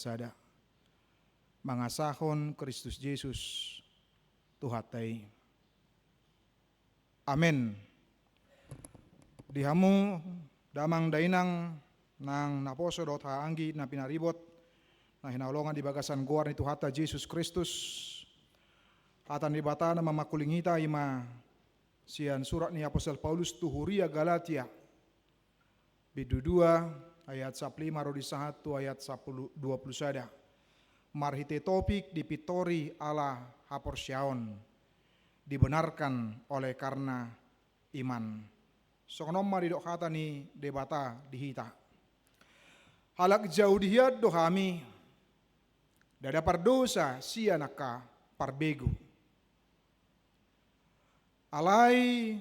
sada mangasahon Kristus Yesus Tuhatai. Amen. Dihamu damang dainang nang naposo dot haanggi na pinaribot na hinaulongan di bagasan guar ni Tuhata Yesus Kristus. Hatan di bata na mamakulingita ima sian surat ni Apostol Paulus tuhuria Galatia bidu 2 ayat 15 rodi 1 ayat 10 21. Marhite topik dipitori ala haporsyaon dibenarkan oleh karena iman. Sokonom mari dok kata ni debata dihita. Halak jauh dihiat dohami dada pardosa sianaka parbegu. Alai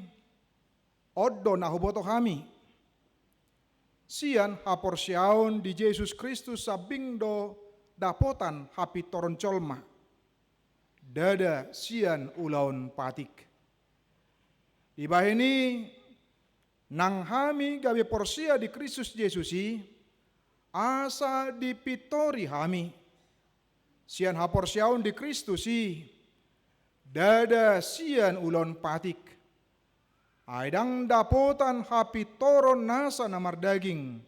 oddo nahuboto kami sian haporsyaon di Yesus Kristus sabing do dapotan hapi toron colma dada sian ulaun patik. Ibahini nang hami gawe porsia di Kristus Yesusi asa dipitori hami sian haporsyaon di Kristusi dada sian ulon patik. Aidang dapotan hapi toron nasa namar daging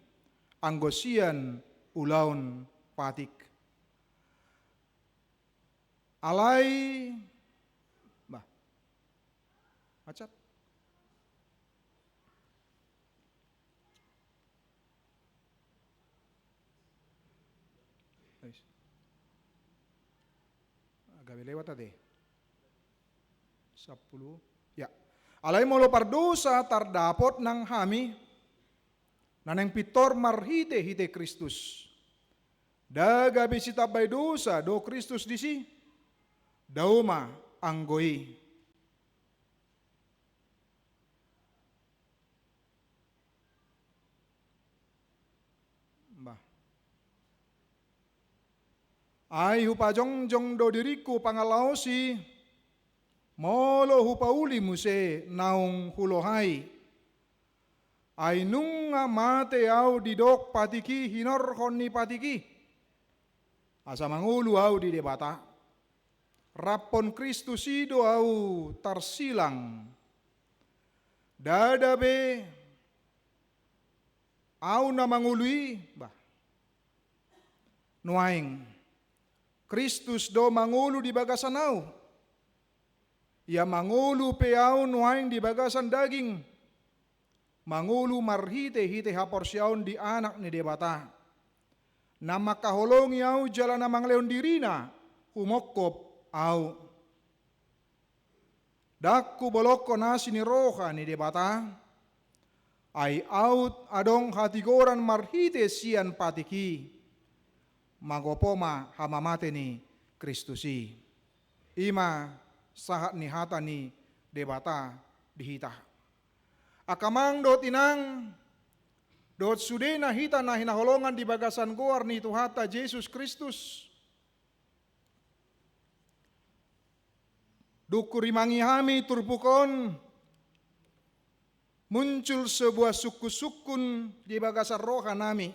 anggosian ulaun patik. Alai bah acat agak lewat tadi 10 ya. Alai molo pardosa tardapot nang hami naneng pitor marhite hite Kristus. Daga bisita bay dosa do Kristus disi dauma anggoi. Bah. Ay hupajongjong do diriku pangalausi molo hupauli muse naung hulohai. Ay nunga mate au didok patiki hinor honni patiki. Asa mangulu au di debata. Rapon Kristus ido au tarsilang. Dadabe au na mangului bah. Nuaing Kristus do mangulu di bagasan au. Ia mangulu peau nuaing di bagasan daging. Mangulu marhite hite haporsyaon di anak ni debata. Nama kaholongi au jalan namang leon dirina humokop au. Dakku boloko nasi ni roha ni debata. Ai out adong hatigoran marhite sian patiki. Magopoma hamamate ni Kristusi. Ima sahat ni hata ni debata dihita. Akamang dot inang dot sudena hita na hinaholongan di bagasan goar ni Tuhata Yesus Kristus. Dukurimangi hami turpukon muncul sebuah suku-sukun di bagasan roha nami.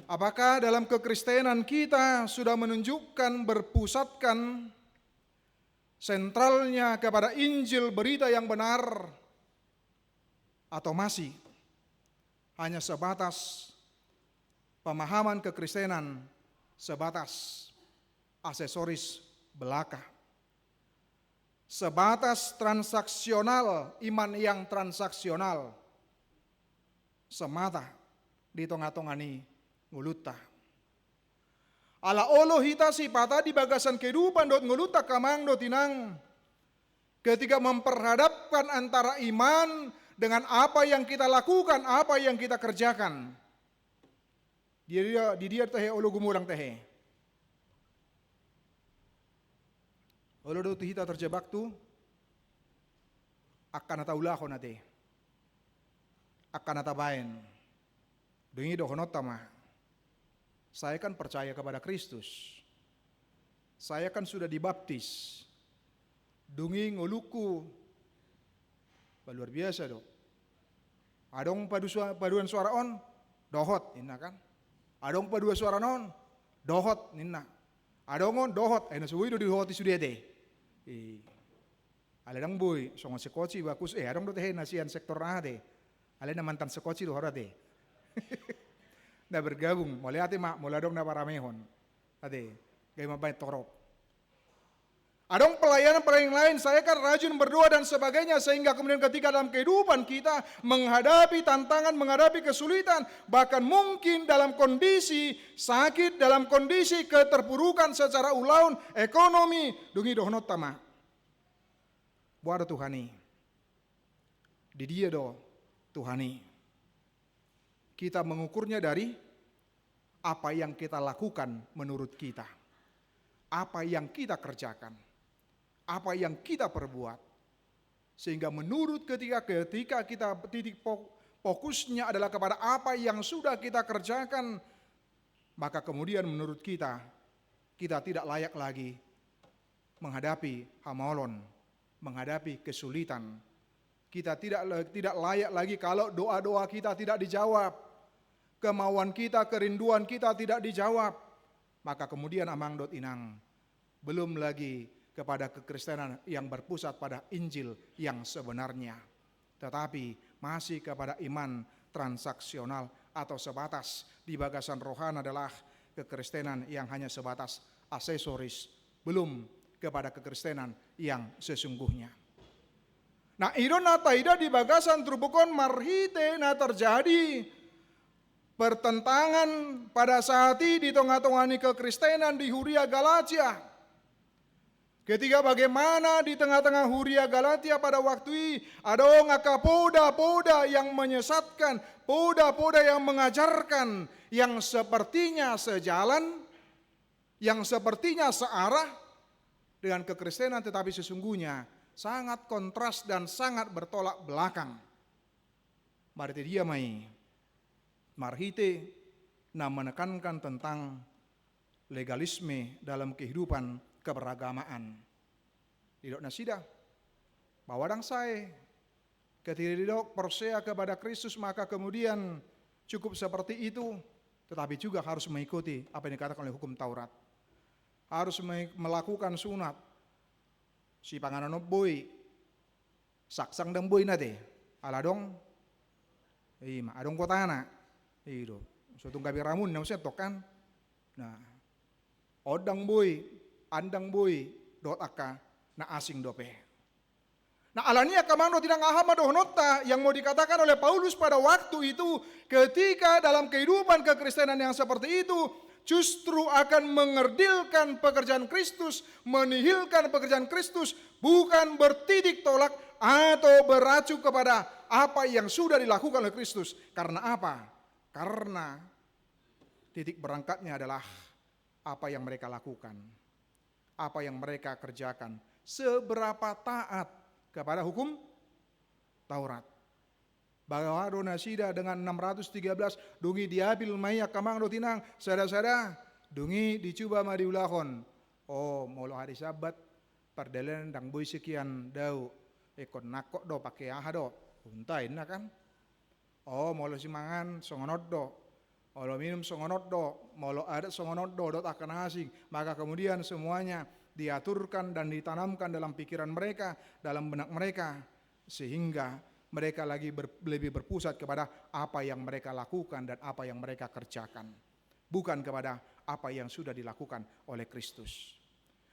Apakah dalam kekristenan kita sudah menunjukkan berpusatkan sentralnya kepada Injil berita yang benar atau masih hanya sebatas pemahaman kekristenan sebatas aksesoris belaka, sebatas transaksional, iman yang transaksional semata di tongah-tongani nguluta. Ala olo hita sipata di bagasan kehidupan dot nguluta kamang dot inang ketika memperhadapkan antara iman dengan apa yang kita lakukan, apa yang kita kerjakan. Di dia tehe olo gumurang tehe. Olo dot hita terjebak tu akan ataulako nate. Akan atabain. Dungi do honot tama. Saya kan percaya kepada Kristus. Saya kan sudah dibaptis. Dungi nguluku. Luar biasa dong. Adong paduan suara on dohot ina kan. Adong pa dua suara non, dohot ninna. Adongon dohot, ay nasuwi do di dohot isudete. Aladang boy, songon sekoci bakus adong do teh nasian sektor ade. Ale na mantan sekoci do horate. Na bergabung, mulai ate mak, mulai dong na paramehon. Ade, gaya mabay torok. Adong pelayanan lain, saya kan rajin berdoa dan sebagainya, sehingga kemudian ketika dalam kehidupan kita menghadapi tantangan, menghadapi kesulitan, bahkan mungkin dalam kondisi sakit, dalam kondisi keterpurukan secara ulaun, ekonomi, dungi dohnot tama. Buat Tuhani, di dia do Tuhani. Kita mengukurnya dari apa yang kita lakukan menurut kita, apa yang kita kerjakan, apa yang kita perbuat. Sehingga menurut ketika kita titik fokusnya adalah kepada apa yang sudah kita kerjakan, maka kemudian menurut kita tidak layak lagi menghadapi hamalon, menghadapi kesulitan. Kita tidak layak lagi kalau doa-doa kita tidak dijawab. Kemauan kita, kerinduan kita tidak dijawab. Maka kemudian amang dot inang, belum lagi kepada kekristenan yang berpusat pada Injil yang sebenarnya, tetapi masih kepada iman transaksional atau sebatas di bagasan rohani adalah kekristenan yang hanya sebatas aksesoris, belum kepada kekristenan yang sesungguhnya. Nah, idon taida di bagasan trubukon marhite na terjadi pertentangan pada saat ini di tengah-tengah kekristenan di Huria Galatia. Ketika bagaimana di tengah-tengah Huria Galatia pada waktu ini ada ngaka poda-poda yang menyesatkan, poda-poda yang mengajarkan, yang sepertinya sejalan, yang sepertinya searah dengan kekristenan, tetapi sesungguhnya sangat kontras dan sangat bertolak belakang. Mari dia marhite na menekankan tentang legalisme dalam kehidupan keberagamaan. Didok nasida, bawadang saya ketika didok persea kepada Kristus, maka kemudian cukup seperti itu, tetapi juga harus mengikuti apa yang dikatakan oleh hukum Taurat. Harus melakukan sunat. Si panganan boy, saksang dan boy nate, aladong, adong kota anak. Itu, suatu gabi ramun na usap tokan. Nah, odang boy, andang boy, dot aka na asing dope. Nah, alania kamano tidak ngahama dohnota yang mau dikatakan oleh Paulus pada waktu itu, ketika dalam kehidupan kekristenan yang seperti itu justru akan mengerdilkan pekerjaan Kristus, menihilkan pekerjaan Kristus, bukan bertitik tolak atau beracu kepada apa yang sudah dilakukan oleh Kristus. Karena apa? Karena titik berangkatnya adalah apa yang mereka lakukan, apa yang mereka kerjakan, seberapa taat kepada hukum Taurat. Bahwa donasida dengan 613 dungi diabil maya kamang do tinang sada-sada dungi dicoba madiulahon. Oh, molo hari Sabat perdelen dang boy sekian dau ekon nakok do pakai aha do untain na kan. Oh, molo simangan songonot do, molo minum songonot do, molo adat songonot do, dot akan asing. Maka kemudian semuanya diaturkan dan ditanamkan dalam pikiran mereka, dalam benak mereka, sehingga mereka lebih berpusat kepada apa yang mereka lakukan dan apa yang mereka kerjakan, bukan kepada apa yang sudah dilakukan oleh Kristus.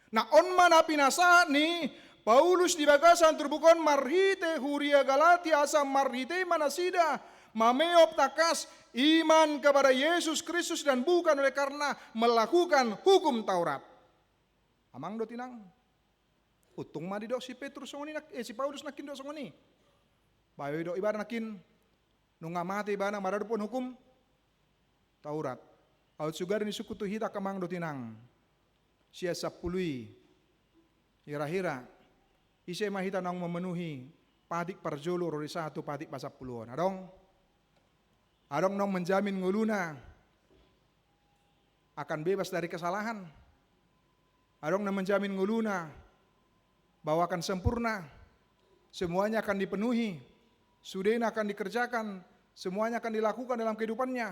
Nah, on mana pinasa ni Paulus di bagasan terbukon marhite Huria Galatia asam marhite manasida mameop takas iman kepada Yesus Kristus dan bukan oleh karena melakukan hukum Taurat. Amang do tinang. Utung madi do si Petrus songoni si Paulus nakin do songoni. Bayo do ibarat nakin nunga mati bana maradupun hukum Taurat. Aut sugar ni suku tu hita kamang do tinang. Sia sapului. Hira-hira ise mahita nang memenuhi padik parjolo rori satu padik pasapuluan. Adong nong menjamin nguluna akan bebas dari kesalahan. Adong nong menjamin nguluna bahwa akan sempurna, semuanya akan dipenuhi, sudena akan dikerjakan, semuanya akan dilakukan dalam kehidupannya.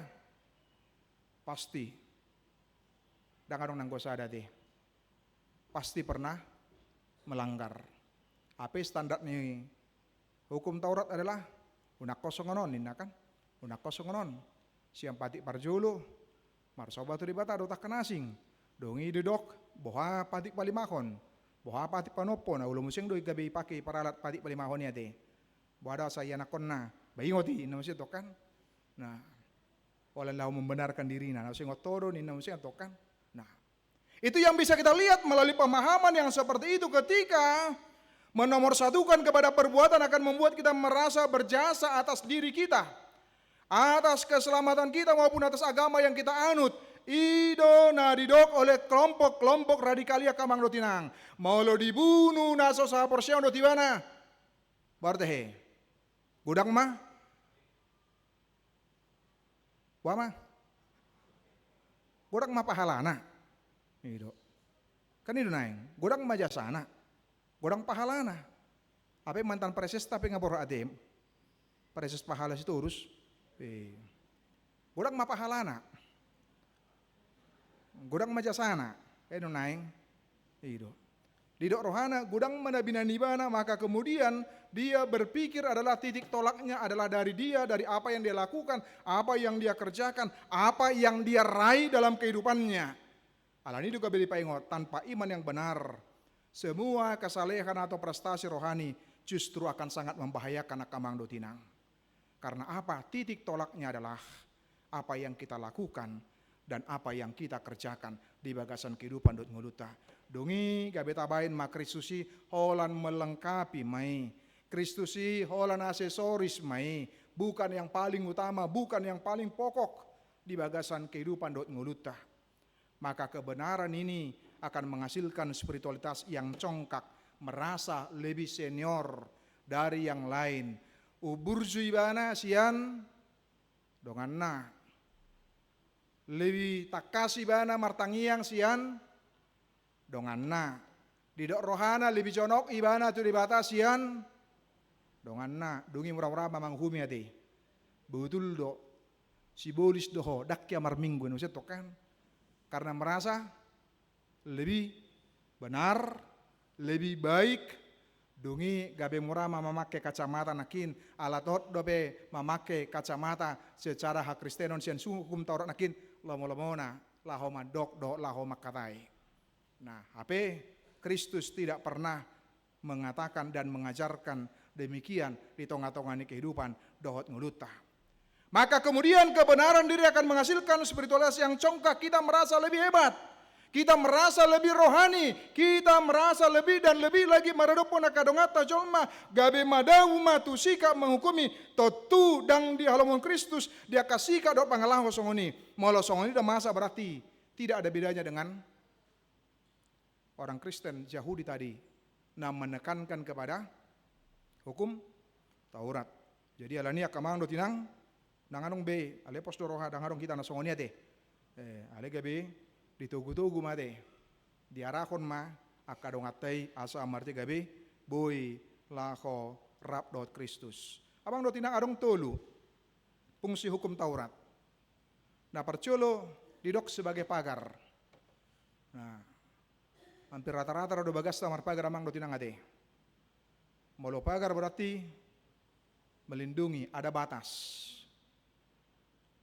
pasti dangadong nanggosada deh, pasti pernah melanggar. Apa standar nih hukum Taurat adalah unak kosong onon, kan? Unak kosong onon. Siang pati parjulu, marsoba tu dibata dotak kenasing, dongi dudok, boha pati palimakon, boha pati panopo na ulo musing doi gabi pakai paralat pati palimahon ya deh. Boha saya nakon na, bayingoti namusing tokan. Nah, walau lau membenarkan diri na, namusing otoro ni namusing tokan. Nah, itu yang bisa kita lihat melalui pemahaman yang seperti itu ketika menomorsatukan kepada perbuatan akan membuat kita merasa berjasa atas diri kita, atas keselamatan kita maupun atas agama yang kita anut. Ido na didok oleh kelompok-kelompok radikalia kamang dotinang. Mau lo dibunuh naso sa porsian dotibana. Bartehe. Gudang mah? Wama? Gudang mah pahalana. Ido. Kan itu naing. Gudang mah jasana. Gudang pahalana. Apa mantan preses tapi ngapor adem. Preses pahala situ urus. Gudang mah pahalana. Gudang mah jasana. Itu naing. Ido. Didok rohana gudang manabinanibana, maka kemudian dia berpikir adalah titik tolaknya adalah dari dia, dari apa yang dia lakukan, apa yang dia kerjakan, apa yang dia raih dalam kehidupannya. Alani juga beri paingot, tanpa iman yang benar, semua kesalehan atau prestasi rohani justru akan sangat membahayakan akamang dotinang. Karena apa? Titik tolaknya adalah apa yang kita lakukan dan apa yang kita kerjakan di bagasan kehidupan dot nguluta. Dongi gabeta bain ma Kristusi holan melengkapi mai. Kristusi holan aksesoris mai, bukan yang paling utama, bukan yang paling pokok di bagasan kehidupan dot nguluta. Maka kebenaran ini akan menghasilkan spiritualitas yang congkak, merasa lebih senior dari yang lain. Uburzu ibana sian dongan na. Lebih takasi bana martangiang sian dongan na. Didok rohana lebih jonok ibana tu dibatasian dongan na. Dungi murah-murah mamang humi ade. Betul do sibolis doho dakya marminggu nu setokan. Karena merasa lebih benar, lebih baik. Dungi gabe murah memakai kacamata nakin, alatot dobe memakai kacamata secara hak Kristenon sian hukum Taurat nakin lomo-lomona lahoma dok do lahoma katai. Nah, HP Kristus tidak pernah mengatakan dan mengajarkan demikian di tongah-tongah kehidupan dohot nguluta. Maka kemudian kebenaran diri akan menghasilkan spiritualitas yang congkak, kita merasa lebih hebat. Kita merasa lebih rohani, kita merasa lebih dan lebih lagi maradopon akadongata jolma gabe madau matusika menghukumi totu dang di halaman Kristus dia kasih dot pangalah songoni. Molo songoni dah masa berarti tidak ada bedanya dengan orang Kristen Yahudi tadi yang menekankan kepada hukum Taurat. Jadi alania kamang dotinang nanganong be ale pos doroha dangarong kita na songoni ate. Ale gabe ditugu-tugu mate diarakon ma akadongatay asa amarti gabi boy lako rap dot Kristus. Abang dot tinang adong tolu fungsi hukum Taurat. Nah percolo didok sebagai pagar. Nah hampir rata-rata do bagas tamar pagar amang dot tinang ade. Molo pagar berarti melindungi, ada batas.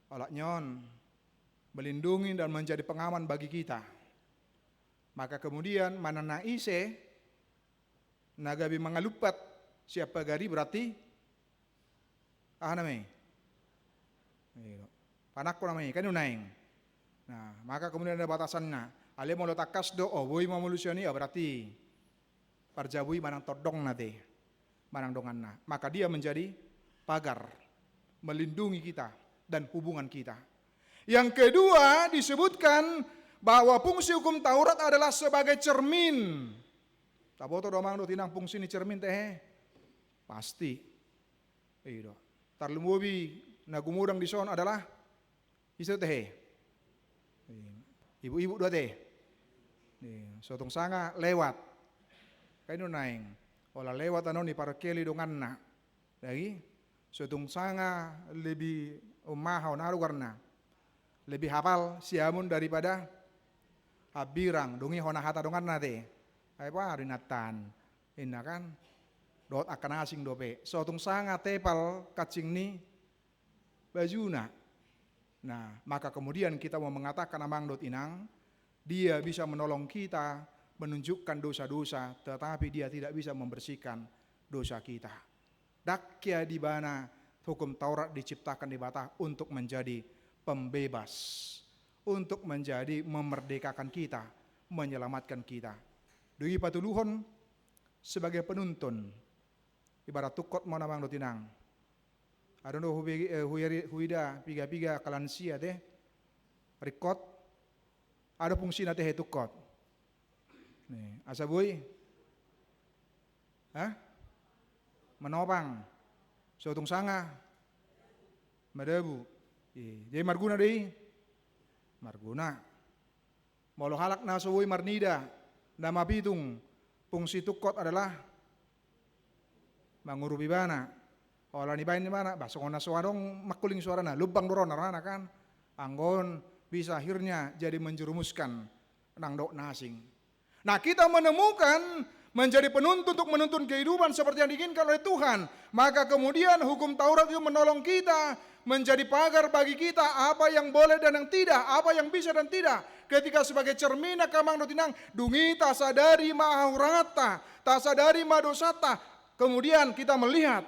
Alak nyon melindungi dan menjadi pengaman bagi kita. Maka kemudian manana ise nagabi mangalupat siapa gari berarti namanya panak ko namanya kan unaing. Nah maka kemudian ada batasannya. Ale mau takas do boy mamulusioni berarti parjabui manang todong nate manang dongan na. Maka dia menjadi pagar melindungi kita dan hubungan kita. Yang kedua disebutkan bahwa fungsi hukum Taurat adalah sebagai cermin. Taboto domang do tinang fungsi ni cermin teh pasti. Iyo. Tarlumubi nagumudang di son adalah isu teh. Ibu-ibu do teh. Sotong sanga lewat. Kaino naing. Ola lewat ano ni para keli dongan na. Lagi sotong sanga lebih umahaw na lugar na. Lebih hafal siamun daripada abirang dungi hona hata dongan nate. Ay pa rinatan. Ina kan dot akan asing dope. Sotung sanga tepal kacing ni bajuna. Nah, maka kemudian kita mau mengatakan amang dot inang, dia bisa menolong kita menunjukkan dosa-dosa, tetapi dia tidak bisa membersihkan dosa kita. Dakya di mana hukum Taurat diciptakan di bata untuk menjadi pembebas, untuk menjadi memerdekakan kita, menyelamatkan kita. Dui patuluhon sebagai penuntun, ibarat tukot mau namang dotinang. Adono huida piga kalansia deh, rikot, ada fungsi nate he tukot. Nih, asabuy, menopang, sotung sanga, madabu. Jadi marguna deh, marguna. Molo halak na suwi marnida, nama pitung, fungsi tukot adalah mangurupi bana. Olah ni bain ni mana, basong na suarong makuling suara na, lubang doron narana kan, anggon bisa akhirnya jadi menjerumuskan nang dok nasing. Nah, kita menemukan menjadi penuntun untuk menuntun kehidupan seperti yang diinginkan oleh Tuhan. Maka kemudian hukum Taurat itu menolong kita, menjadi pagar bagi kita apa yang boleh dan yang tidak, apa yang bisa dan tidak. Ketika sebagai cermina kamang dotinang, dungi tak sadari ma'aurata, tak sadari ma'dosata. Kemudian kita melihat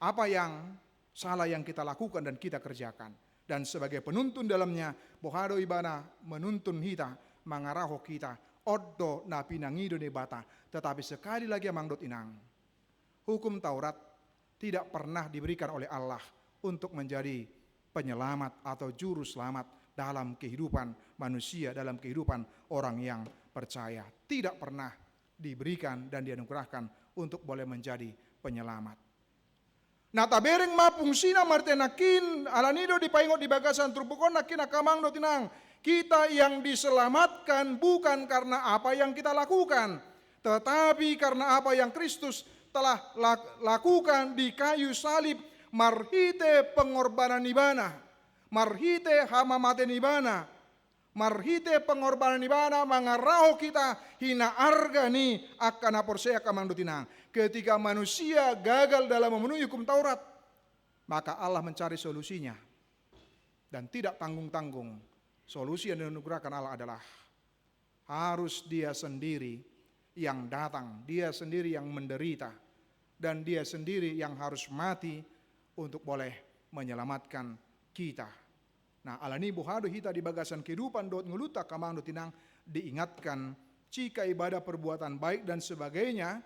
apa yang salah yang kita lakukan dan kita kerjakan. Dan sebagai penuntun dalamnya, bohado ibana menuntun kita, mangaraho kita, oddo na pinangido ne bata. Tetapi sekali lagi amang dot inang, hukum Taurat tidak pernah diberikan oleh Allah untuk menjadi penyelamat atau juru selamat dalam kehidupan manusia, dalam kehidupan orang yang percaya. Tidak pernah diberikan dan dianugerahkan untuk boleh menjadi penyelamat. Nah tabereng ma fungsina martenakin alanido dipaingot di bagasan trupukon nakin akamang dotinang. Kita yang diselamatkan bukan karena apa yang kita lakukan, tetapi karena apa yang Kristus telah lakukan di kayu salib. Marhite pengorbanan ibana, marhite hamamate ibana, marhite pengorbanan ibana mangaraho kita hina arga ni akan aporsea kamang dotinang. Ketika manusia gagal dalam memenuhi hukum Taurat, maka Allah mencari solusinya dan tidak tanggung-tanggung. Solusi yang dianugerahkan Allah adalah harus dia sendiri yang datang, dia sendiri yang menderita, dan dia sendiri yang harus mati untuk boleh menyelamatkan kita. Nah, alani buhado hita di bagasan kehidupan dot nguluta kamang dotinang diingatkan jika ibadah perbuatan baik dan sebagainya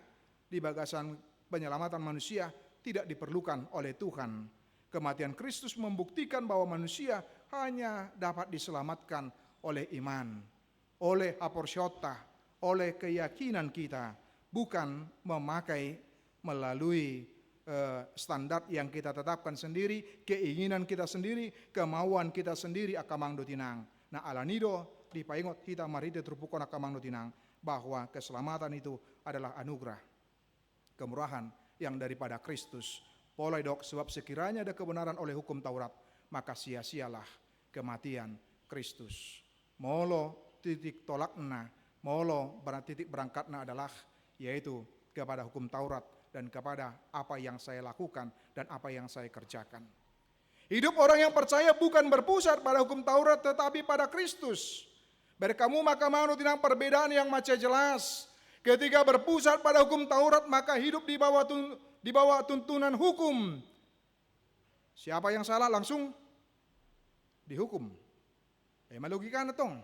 di bagasan penyelamatan manusia tidak diperlukan oleh Tuhan. Kematian Kristus membuktikan bahwa manusia hanya dapat diselamatkan oleh iman, oleh aporsyota, oleh keyakinan kita, bukan memakai melalui standar yang kita tetapkan sendiri, keinginan kita sendiri, kemauan kita sendiri akamang dotinang. Nah alanido dipaingot kita marite trupukon akamang dotinang bahwa keselamatan itu adalah anugerah, kemurahan yang daripada Kristus. Polai dok, sebab sekiranya ada kebenaran oleh hukum Taurat, maka sia-sialah kematian Kristus. Molo titik tolakna, molo titik berangkatna adalah yaitu kepada hukum Taurat dan kepada apa yang saya lakukan dan apa yang saya kerjakan. Hidup orang yang percaya bukan berpusat pada hukum Taurat tetapi pada Kristus. Berkamu maka mau tinang perbedaan yang macam jelas. Ketika berpusat pada hukum Taurat maka hidup di bawah tuntunan hukum. Siapa yang salah langsung dihukum. Malogika na tong.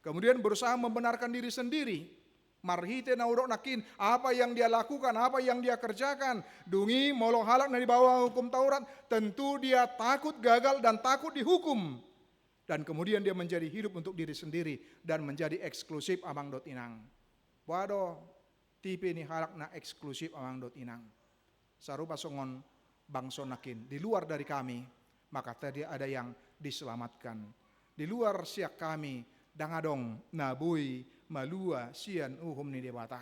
Kemudian berusaha membenarkan diri sendiri. Marhite na urok nakin, apa yang dia lakukan, apa yang dia kerjakan. Dungi molo halak na di bawah hukum Taurat, tentu dia takut gagal dan takut dihukum. Dan kemudian dia menjadi hidup untuk diri sendiri dan menjadi eksklusif amang dot inang. Wado tipe ni halak na eksklusif amang dot inang. Sarupa songon bangso nakin, di luar dari kami, maka tadi ada yang diselamatkan. Di luar siak kami, dangadong nabui malua sian uhum ni debata.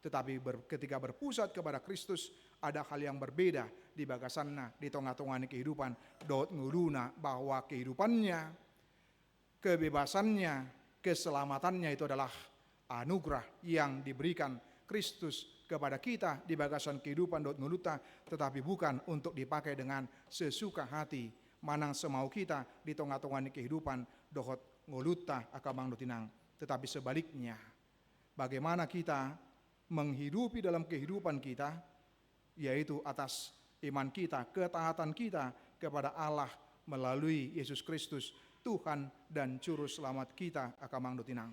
Tetapi ketika berpusat kepada Kristus, ada hal yang berbeda di bagasanna, di tengah-tengah kehidupan. Dot nguluna bahwa kehidupannya kebebasannya, keselamatannya itu adalah anugerah yang diberikan Kristus kepada kita di bagasan kehidupan dot nguluta, tetapi bukan untuk dipakai dengan sesuka hati manang semau kita di tengah-tengah kehidupan dohot nguluta akamang dotinang, tetapi sebaliknya bagaimana kita menghidupi dalam kehidupan kita, yaitu atas iman kita, ketaatan kita kepada Allah melalui Yesus Kristus, Tuhan dan Juru Selamat kita akamang dotinang.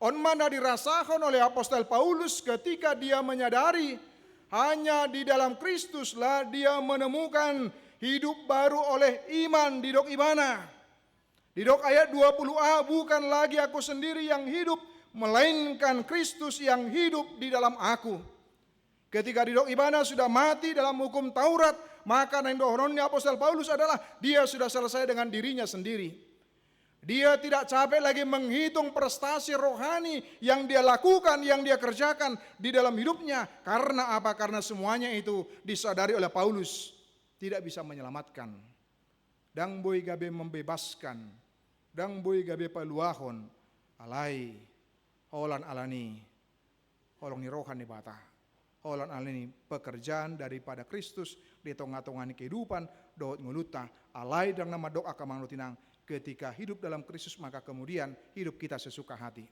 On mana dirasakan oleh apostol Paulus ketika dia menyadari hanya di dalam Kristuslah dia menemukan hidup baru oleh iman di dok ibana. Di dok ayat 20a, bukan lagi aku sendiri yang hidup, melainkan Kristus yang hidup di dalam aku. Ketika di dok ibana sudah mati dalam hukum Taurat, maka nendohronnya apostol Paulus adalah dia sudah selesai dengan dirinya sendiri. Dia tidak capek lagi menghitung prestasi rohani yang dia lakukan, yang dia kerjakan di dalam hidupnya. Karena apa? Karena semuanya itu disadari oleh Paulus tidak bisa menyelamatkan. Dang boy gabe membebaskan, dang boy gabe paluahon, alai, holan alani, holong ni rohani bata. Holan alani pekerjaan daripada Kristus di tengah-tengah kehidupan dohot nguluta, alai dan nama doa kamang lutinang. Ketika hidup dalam Kristus, maka kemudian hidup kita sesuka hati.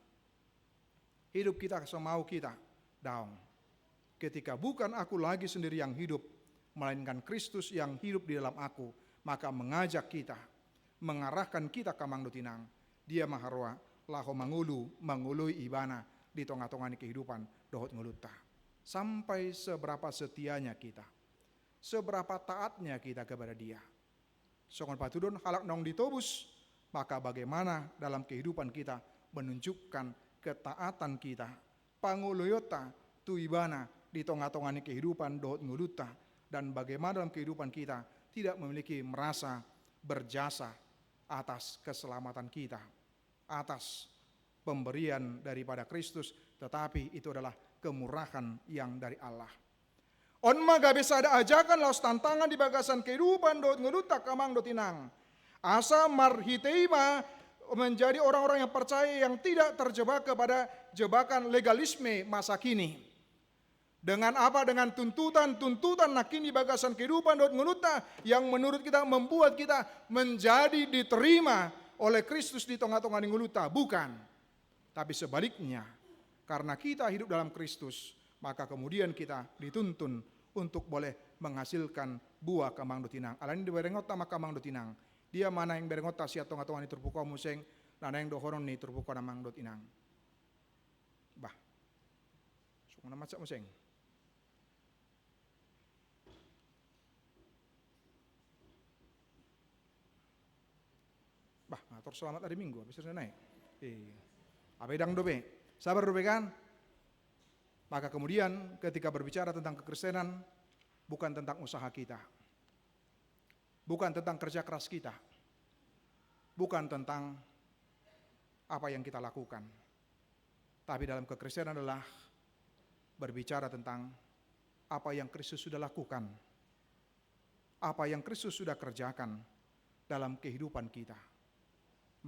Hidup kita semau kita, daung. Ketika bukan aku lagi sendiri yang hidup, melainkan Kristus yang hidup di dalam aku, maka mengajak kita, mengarahkan kita ke mangdutinang. Dia maharwa, laho mangului ibana di tengah-tengah kehidupan, dohot nguluta. Sampai seberapa setianya kita, seberapa taatnya kita kepada dia. Songon patudon halak nong ditobus, maka bagaimana dalam kehidupan kita menunjukkan ketaatan kita, panguluyota tuibana di tengah-tengah kehidupan dohot nguluta, dan bagaimana dalam kehidupan kita tidak memiliki merasa berjasa atas keselamatan kita, atas pemberian daripada Kristus, tetapi itu adalah kemurahan yang dari Allah. On maga bisa ada ajakan laos tantangan di bagasan kehidupan dot ngelutak kamang dotinang. Asa marhiteima menjadi orang-orang yang percaya yang tidak terjebak kepada jebakan legalisme masa kini. Dengan apa? Dengan tuntutan nakini bagasan kehidupan dot ngeluta yang menurut kita membuat kita menjadi diterima oleh Kristus di tengah-tengah ngeluta. Bukan. Tapi sebaliknya, karena kita hidup dalam Kristus, maka kemudian kita dituntun untuk boleh menghasilkan buah kamang dotinang. Alani di berengota maka kamang dotinang. Dia mana yang berengota si atong atong ani terpukau museng, nana yang dohoron ni terpukau namang dotinang. Bah, sungun nama cak museng. Bah, ngatur selamat hari Minggu, habis naik. Abedang dobe, sabar dobe kan? Maka kemudian ketika berbicara tentang kekristenan, bukan tentang usaha kita, bukan tentang kerja keras kita, bukan tentang apa yang kita lakukan, tapi dalam kekristenan adalah berbicara tentang apa yang Kristus sudah lakukan, apa yang Kristus sudah kerjakan dalam kehidupan kita.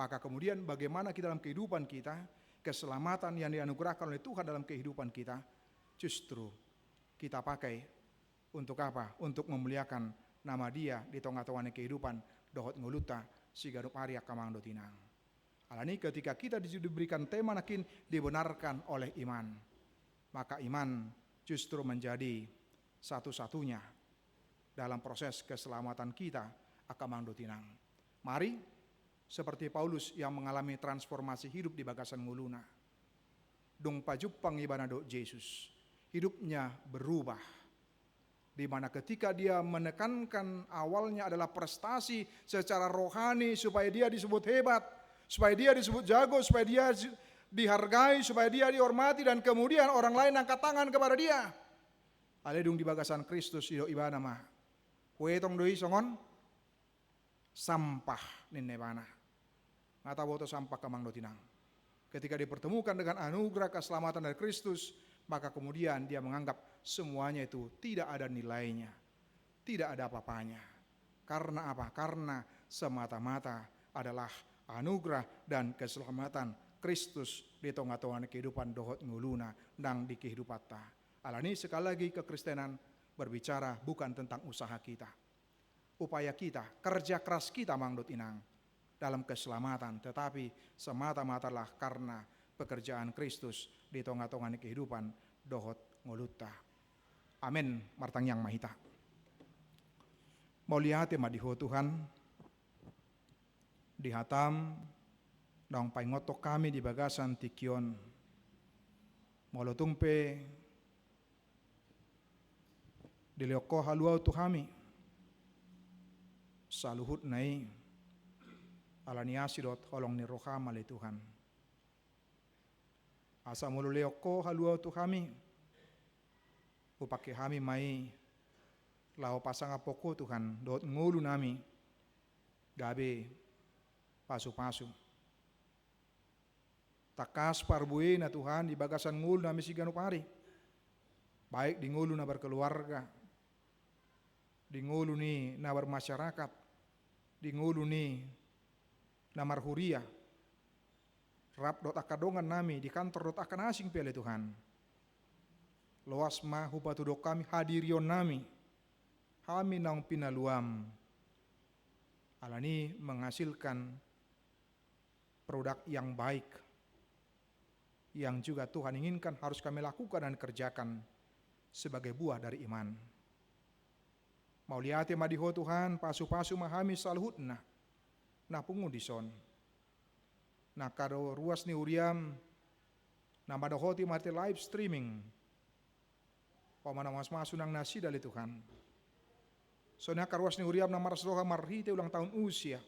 Maka kemudian bagaimana kita dalam kehidupan kita, keselamatan yang dianugerahkan oleh Tuhan dalam kehidupan kita, justru kita pakai untuk apa? Untuk memuliakan nama Dia di tengah-tengah kehidupan dohot nguluta sigarup Arya kamang dotinang. Alani ketika kita diberikan tema nakin dibenarkan oleh iman, maka iman justru menjadi satu-satunya dalam proses keselamatan kita akamang dotinang. Mari seperti Paulus yang mengalami transformasi hidup di bagasan nguluna. Dong pajupang ibana do Yesus. Hidupnya berubah. Di mana ketika dia menekankan awalnya adalah prestasi secara rohani supaya dia disebut hebat, supaya dia disebut jago, supaya dia dihargai, supaya dia dihormati, dan kemudian orang lain angkat tangan kepada dia. Aledung di bagasan Kristus ido ibana mah. Kuetong doi songon sampah ninebana. Ngata boto sampah kamang dotinang. Ketika dipertemukan dengan anugerah keselamatan dari Kristus, maka kemudian dia menganggap semuanya itu tidak ada nilainya, tidak ada apa-apanya. Karena apa? Karena semata-mata adalah anugerah dan keselamatan Kristus di tengah-tengah kehidupan dohot nguluna nang di kehidupan ta. Alani sekali lagi kekristenan berbicara bukan tentang usaha kita, upaya kita, kerja keras kita mangdut inang dalam keselamatan, tetapi semata-matalah karena pekerjaan Kristus di tengah-tengah kehidupan dohot nguluta. Amin. Martang yang mahita. Mau lihat madiho Tuhan, dihatam dong paingotok kami di bagasan tikion, molotungpe dilioko haluau tuhami, saluhut nai alaniasi dot holong ni roha mali Tuhan. Asa mulu leoko haluau tuhami, upake hami mai lao pasang apoko Tuhan dot ngulu nami gabe pasu-pasu. Takas parbue na Tuhan di bagasan ngulu nami sigano pari. Baik di ngulu na berkeluarga, di ngulu ni na bermasyarakat, di ngulu ni na marhuria. Rap dot akadongan nami di kantor dot akan asing pele Tuhan. Loas ma hupatudok kami hadirion nami. Kami nang pinaluam. Alani menghasilkan produk yang baik, yang juga Tuhan inginkan harus kami lakukan dan kerjakan sebagai buah dari iman. Mau lihat madiho Tuhan, pasu-pasu mahami salhutna, na pungudison, na kado ruas ni uriam, na madahoti mati live streaming, pamana mas-masu nang nasi dari Tuhan. Soalnya karuas ni uriam na marasroha marhite ulang tahun usia,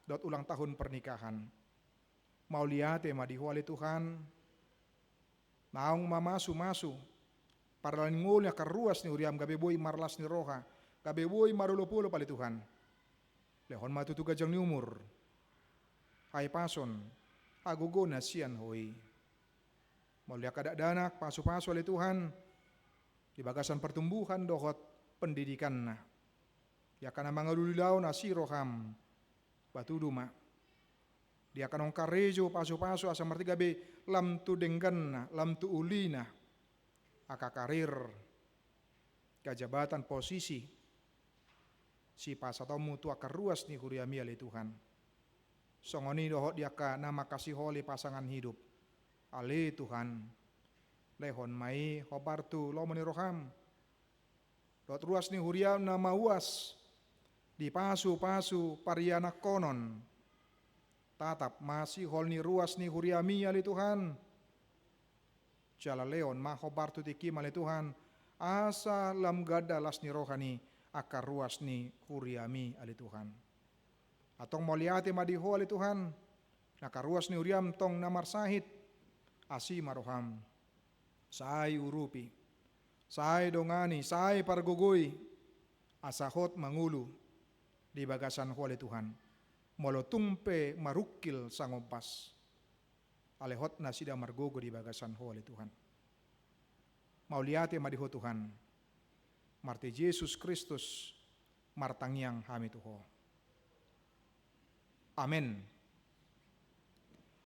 dot ulang tahun pernikahan. Mau lihat madiho ali Tuhan, naung mamasu-masu, para ngulnya karuas ni uriam gabe boy marlas ni roha, gabe boy marulupulo pali Tuhan. Lehon matutu gajang ni umur. Hai pason, agogo na sian hoi. Mau lihat kadak danak, pasu-pasu ali Tuhan, di bagasan pertumbuhan dohot pendidikan na. Ya kana mangalulilaw na si roham, batuduma. Dia kanong karejo pasu-pasu asa marti gabe lam tu denggan na, lam tu ulina. Aka karir, kajabatan posisi, si pasatomu tu akar ruas ni huriami ali Tuhan. Songoni dohot dia ka nama kasih holi pasangan hidup. Ali Tuhan, lehon mai hobartu lo meni roham. Dot ruas ni huriam nama uas, di pasu-pasu pariana konon. Tatap masih hol ni ruas ni huriami ali Tuhan. Jala leon mahobartu tiki mali Tuhan, asa lam gada las ni rohani akar ruas ni huriami ali Tuhan. Atong moliate madiho ali Tuhan, nakar ruas ni huriam tong namar sahit, asi maroham, sai urupi, sai dongani, sai pargugui, asahot mangulu di bagasan ho ali Tuhan, molotumpe marukil sangompas, alehot na sida margogo di bagasan ho ali Tuhan. Mauliate madiho Tuhan, marte Yesus Kristus martangyang hami tuho. Amin.